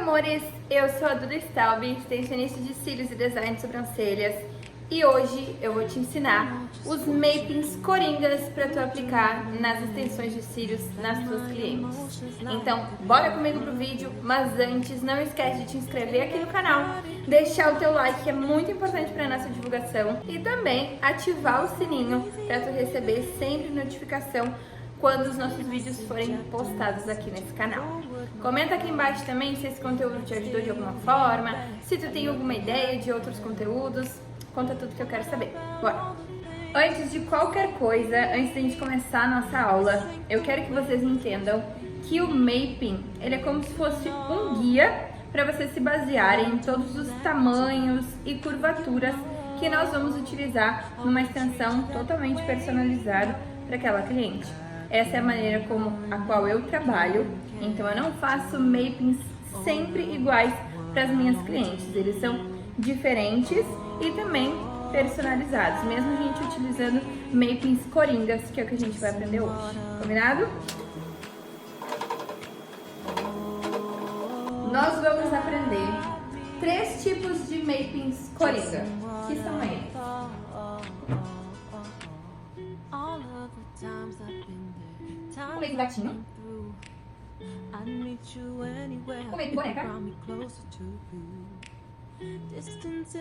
amores! Eu sou a Duda Staub, extensionista de cílios e design de sobrancelhas, e hoje eu vou te ensinar os make-ins coringas para tu aplicar nas extensões de cílios nas tuas clientes. Então, bora comigo pro vídeo, mas antes não esquece de te inscrever aqui no canal, deixar o teu like que é muito importante para nossa divulgação e também ativar o sininho para tu receber sempre notificação quando os nossos vídeos forem postados aqui nesse canal. Comenta aqui embaixo também se esse conteúdo te ajudou de alguma forma, se tu tem alguma ideia de outros conteúdos, conta tudo que eu quero saber. Bora! Antes de qualquer coisa, antes da gente começar a nossa aula, eu quero que vocês entendam que o Maping, ele é como se fosse um guia para vocês se basearem em todos os tamanhos e curvaturas que nós vamos utilizar numa extensão totalmente personalizada para aquela cliente. Essa é a maneira como a qual eu trabalho, então eu não faço mapings sempre iguais para as minhas clientes, eles são diferentes e também personalizados, mesmo a gente utilizando mapings coringas, que é o que a gente vai aprender hoje, combinado? Nós vamos aprender 3 tipos de mapings coringa, que são eles. O make gatinho, o make boneca e o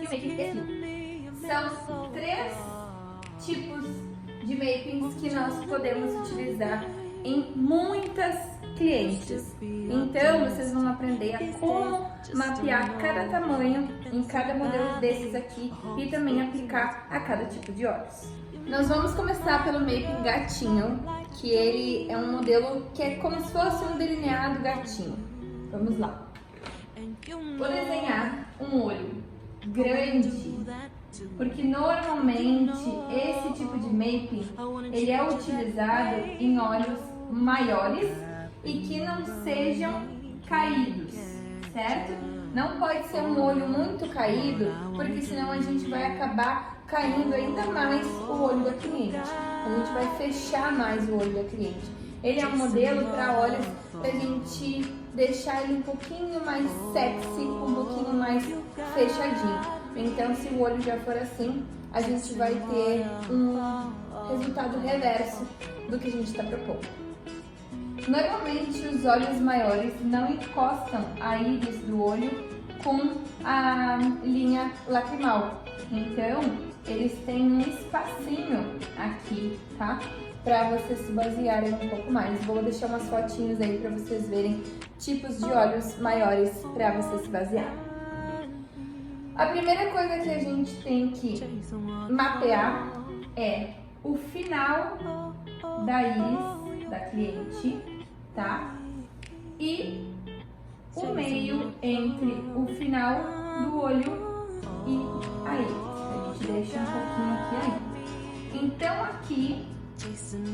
make espelho. São 3 tipos de makings que nós podemos utilizar em muitas clientes. Então, vocês vão aprender a como mapear cada tamanho em cada modelo desses aqui e também aplicar a cada tipo de olhos. Nós vamos começar pelo Maping gatinho, que ele é um modelo que é como se fosse um delineado gatinho. Vamos lá. Vou desenhar um olho grande, porque normalmente esse tipo de Maping ele é utilizado em olhos maiores e que não sejam caídos, certo? Não pode ser um olho muito caído, porque senão a gente vai acabar caindo ainda mais o olho da cliente. A gente vai fechar mais o olho da cliente. Ele é um modelo para olhos pra gente deixar ele um pouquinho mais sexy, um pouquinho mais fechadinho. Então, se o olho já for assim, a gente vai ter um resultado reverso do que a gente está propondo. Normalmente, os olhos maiores não encostam a íris do olho com a linha lacrimal. Então, eles têm um espacinho aqui, tá? Para vocês se basearem um pouco mais. Vou deixar umas fotinhos aí para vocês verem tipos de olhos maiores para vocês se basearem. A primeira coisa que a gente tem que mapear é o final da íris da cliente, tá? E o meio entre o final do olho e a íris. A gente deixa um pouquinho aqui ainda. Então aqui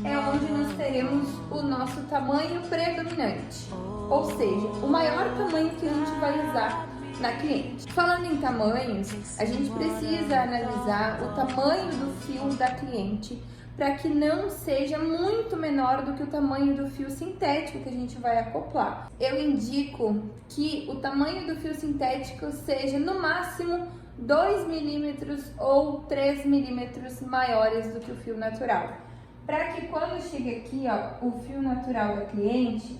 é onde nós teremos o nosso tamanho predominante, ou seja, o maior tamanho que a gente vai usar na cliente. Falando em tamanhos, a gente precisa analisar o tamanho do fio da cliente para que não seja muito menor do que o tamanho do fio sintético que a gente vai acoplar. Eu indico que o tamanho do fio sintético seja no máximo 2 milímetros ou 3 milímetros maiores do que o fio natural. Para que quando chegue aqui, ó, o fio natural da cliente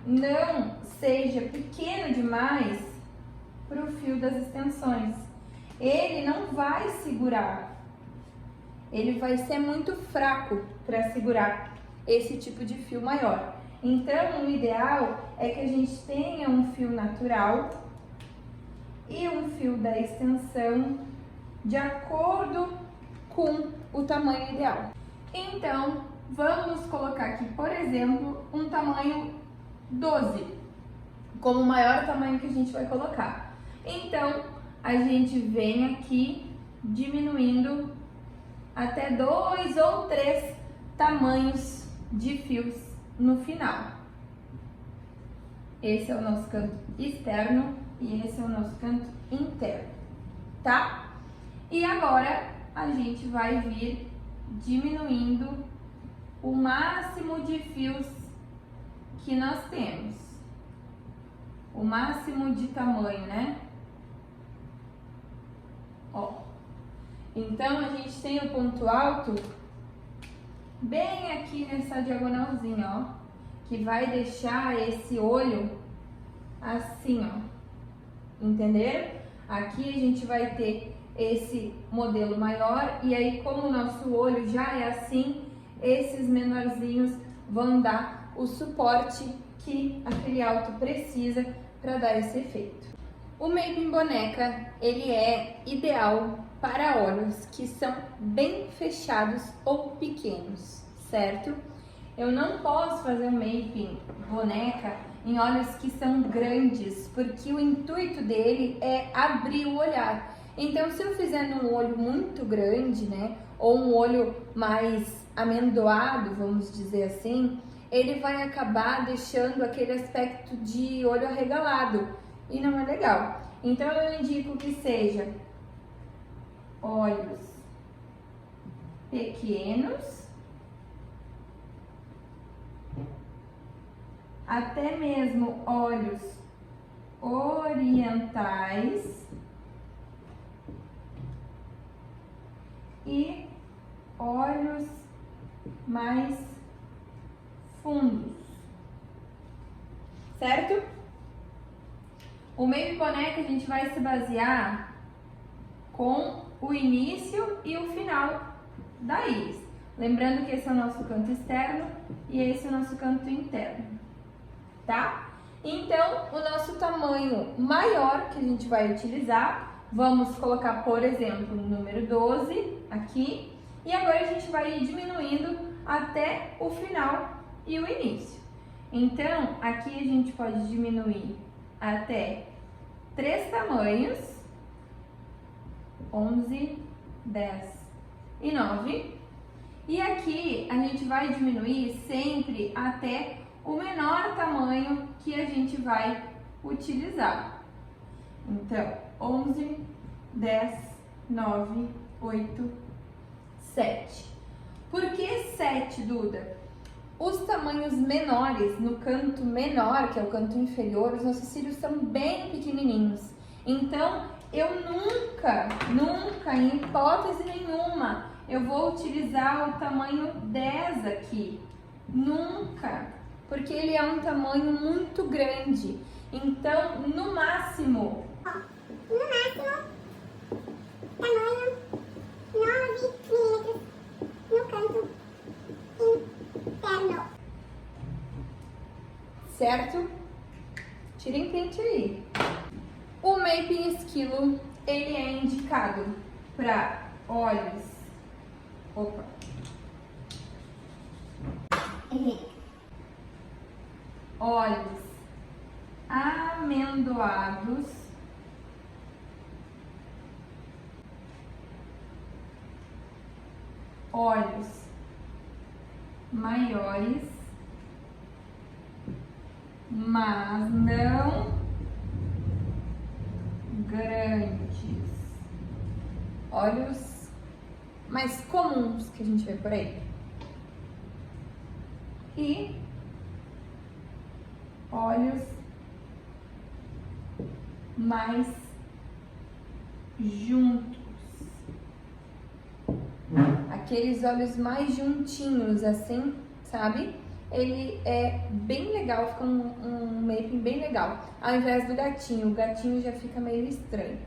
não seja pequeno demais para o fio das extensões. Ele não vai segurar, ele vai ser muito fraco para segurar esse tipo de fio maior. Então, o ideal é que a gente tenha um fio natural e um fio da extensão de acordo com o tamanho ideal. Então, vamos colocar aqui, por exemplo, um tamanho 12, como o maior tamanho que a gente vai colocar. Então, a gente vem aqui diminuindo até 2 ou 3 tamanhos de fios no final. Esse é o nosso canto externo e esse é o nosso canto interno, tá? E agora a gente vai vir diminuindo o máximo de fios que nós temos. O o máximo de tamanho, né? Ó. Então, a gente tem o ponto alto bem aqui nessa diagonalzinha, ó, que vai deixar esse olho assim, ó, entender? Aqui a gente vai ter esse modelo maior e aí, como o nosso olho já é assim, esses menorzinhos vão dar o suporte que aquele alto precisa para dar esse efeito. O Mapping Boneca, ele é ideal para olhos que são bem fechados ou pequenos, certo? Eu não posso fazer um Mapping Boneca em olhos que são grandes, porque o intuito dele é abrir o olhar. Então, se eu fizer num olho muito grande, né, ou um olho mais amendoado, vamos dizer assim, ele vai acabar deixando aquele aspecto de olho arregalado e não é legal. Então, eu indico que seja olhos pequenos, até mesmo olhos orientais e olhos mais fundos, certo? O Mapping Boneca a gente vai se basear com o início e o final da íris. Lembrando que esse é o nosso canto externo e esse é o nosso canto interno, tá? Então, o nosso tamanho maior que a gente vai utilizar, vamos colocar, por exemplo, o número 12 aqui, e agora a gente vai ir diminuindo até o final e o início. Então, aqui a gente pode diminuir até 3 tamanhos, 11, 10 e 9. E aqui a gente vai diminuir sempre até o menor tamanho que a gente vai utilizar. Então, 11, 10, 9, 8, 7. Por que 7, Duda? Os tamanhos menores, no canto menor, que é o canto inferior, os nossos cílios são bem pequenininhos. Então, eu nunca, em hipótese nenhuma, eu vou utilizar o tamanho 10 aqui. Nunca, porque ele é um tamanho muito grande. Então, no máximo, tamanho 9 milímetros no canto interno. Certo? Tirem print aí. O Mapping Esquilo, ele é indicado para olhos. Opa! Olhos amendoados, olhos maiores, mas não grandes, olhos mais comuns que a gente vê por aí, e olhos mais juntos, aqueles olhos mais juntinhos assim, sabe? Ele é bem legal, fica um mapping bem legal, ao invés do gatinho. O gatinho já fica meio estranho,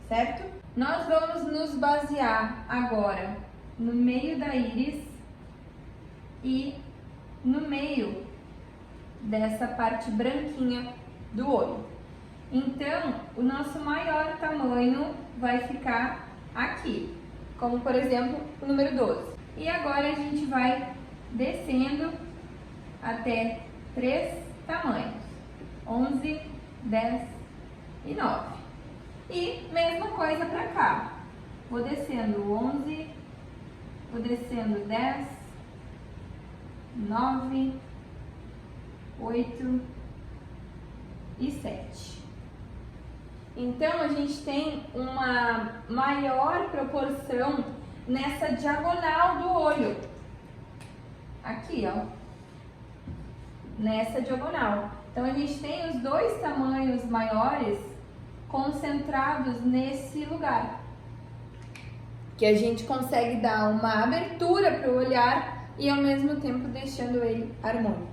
certo? Nós vamos nos basear agora no meio da íris e no meio dessa parte branquinha do olho. Então, o nosso maior tamanho vai ficar aqui, como por exemplo o número 12. E agora a gente vai descendo até 3 tamanhos, 11, 10 e 9. E mesma coisa para cá, vou descendo 11, vou descendo 10, 9, 8 e 7. Então, a gente tem uma maior proporção nessa diagonal do olho. Aqui, ó. Nessa diagonal. Então a gente tem os dois tamanhos maiores concentrados nesse lugar, que a gente consegue dar uma abertura para o olhar e ao mesmo tempo deixando ele harmônico.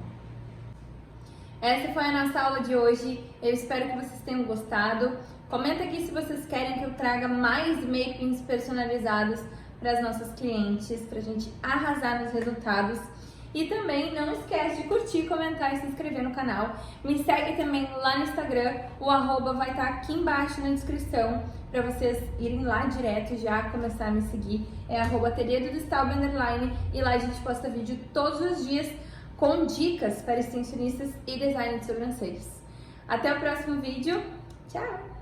Essa foi a nossa aula de hoje, eu espero que vocês tenham gostado. Comenta aqui se vocês querem que eu traga mais makings personalizados para as nossas clientes, para a gente arrasar nos resultados. E também não esquece de curtir, comentar e se inscrever no canal. Me segue também lá no Instagram, o arroba vai estar aqui embaixo na descrição para vocês irem lá direto e já começar a me seguir. É arroba @teredo_do_staub_ e lá a gente posta vídeo todos os dias com dicas para extensionistas e design de sobrancelhas. Até o próximo vídeo, tchau!